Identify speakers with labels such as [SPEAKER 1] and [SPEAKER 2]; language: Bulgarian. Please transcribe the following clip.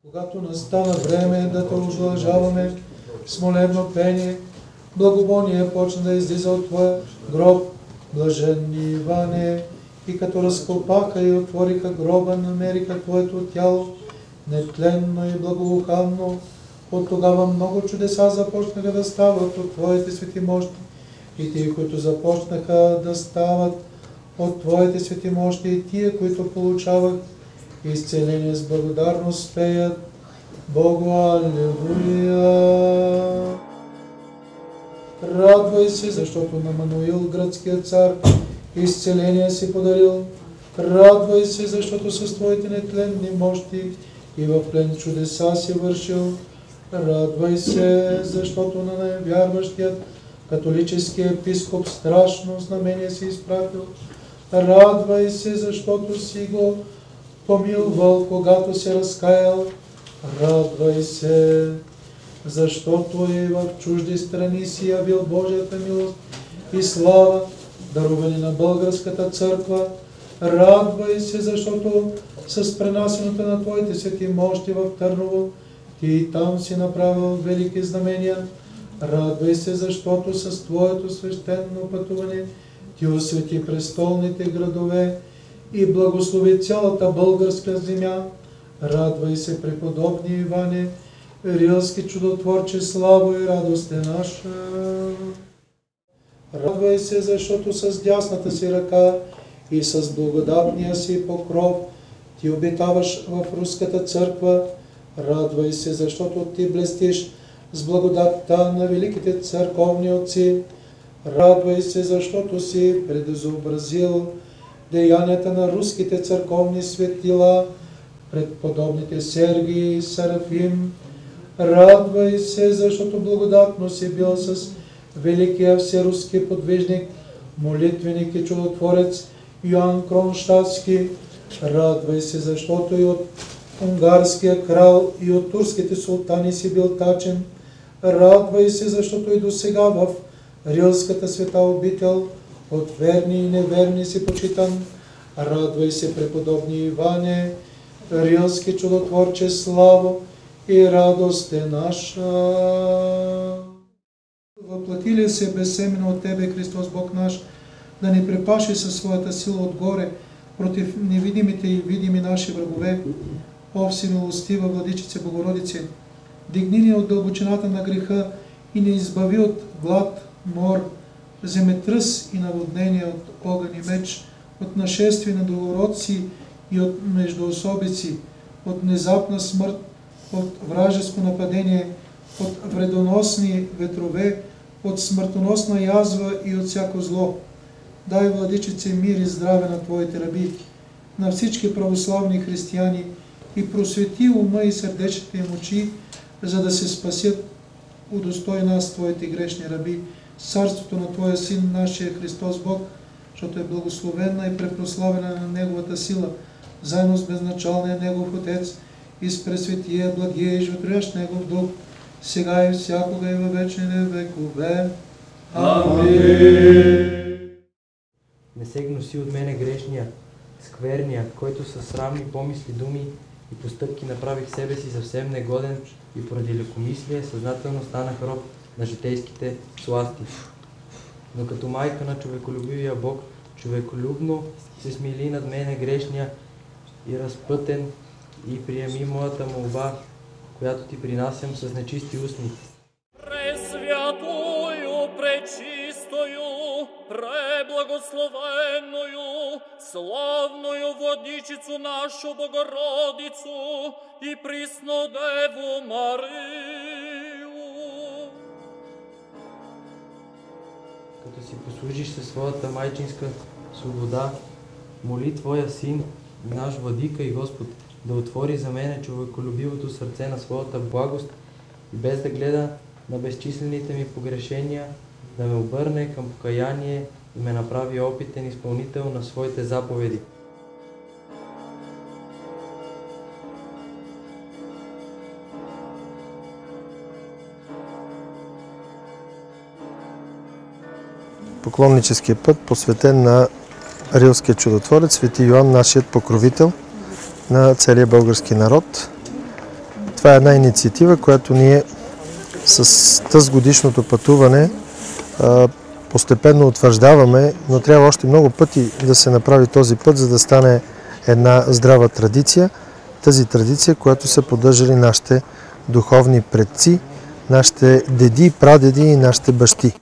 [SPEAKER 1] Когато настана време да те облажаваме с молебно пение, благовоние почна да излиза от твоя гроб, блаженни Иване, и като разкопаха и отвориха гроба, намериха твоето тяло, нетленно и благоуханно. От тогава много чудеса започнаха да стават от твоите свети мощи, и тия, които започнаха да стават от твоите свети мощи, и тия, които получават изцеление с благодарност, пеят Богу Алелуя. Радвай се, защото на Мануил, гръцкият цар, изцеление си подарил. Радвай се, защото с твоите нетленни мощи и в плен чудеса си вършил. Радвай се, защото на невярващият католически епископ страшно знамение си изпратил. Радвай се, защото си го помилвал, когато се разкаял. Радвай се, защото и в чужди страни си явил Божията милост и слава, дарувани на българската църква. Радвай се, защото с пренасенето на твоите свети мощи в Търново ти и там си направил велики знамения. Радвай се, защото с твоето свещено пътуване ти освети престолните градове и благослови цялата българска земя. Радвай се, преподобни Иване, рилски чудотворче, славо и радост е наша. Радвай се, защото с дясната си ръка и с благодатния си покров ти обитаваш в руската църква. Радвай се, защото ти блестиш с благодатта на великите църковни отци. Радвай се, защото си предизобразил деянията на руските църковни светила пред подобните Сергий и Серафим. Радвай се, защото благодатно си бил с великия всеруски подвижник, молитвеник и чудотворец Йоан Кронштадтски. Радвай се, защото и от унгарския крал и от турските султани си бил тачен. Радвай се, защото и до сега в рилската света обител от верни и неверни си почитан. Радвай се, преподобни Иване, рилски чудотворче, славо и радост е наша. Въплатили се безсеменно от Тебе, Христос Бог наш, да ни препаши със своята сила отгоре против невидимите и видими наши врагове. О, всемилостива Владичице Богородице, дигни ни от дълбочината на греха и ни избави от глад, мор, земетръс и наводнение, от огън и меч, от нашествие на долородци и от междуособици, от внезапна смърт, от вражеско нападение, от вредоносни ветрове, от смъртоносна язва и от всяко зло. Дай, Владичице, мир и здраве на Твоите раби, на всички православни християни, и просвети ума и сърдечните им очи, за да се спасят. Удостой нас, Твоите грешни раби, царството на Твоя Син, нашия Христос Бог, защото е благословена и препрославена на Неговата сила, заедно с безначалния Негов Отец и с пресветия, благия и животворящ Негов Дух, сега и всякога и във вечните векове. Амин.
[SPEAKER 2] Не се гноси от мене грешния, скверния, който със срамни помисли, думи и постъпки направих себе си съвсем негоден и поради лекомислие съзнателно станах роб на житейските сласти. Но като майка на човеколюбивия Бог, човеколюбно се смили над мене грешния и разпътен и приеми моята молба, която ти принасям с нечисти устни.
[SPEAKER 3] Пресвятую, пречистою, преблагословенную, славную Владичицу нашу Богородицу и Преснодеву Марию.
[SPEAKER 2] Като си послужиш със своята майчинска свобода, моли Твоя Син, наш Владика и Господ, да отвори за мене човеколюбивото сърце на своята благост и без да гледа на безчислените ми погрешения, да ме обърне към покаяние и ме направи опитен изпълнител на своите заповеди.
[SPEAKER 4] Поклонническия път, посветен на рилския чудотворец, свети Йоан, нашият покровител на целия български народ. това е една инициатива, която ние с тази годишното пътуване постепенно утвърждаваме, но трябва още много пъти да се направи този път, за да стане една здрава традиция. Тази традиция, която са поддържали нашите духовни предци, нашите деди, прадеди и нашите бащи.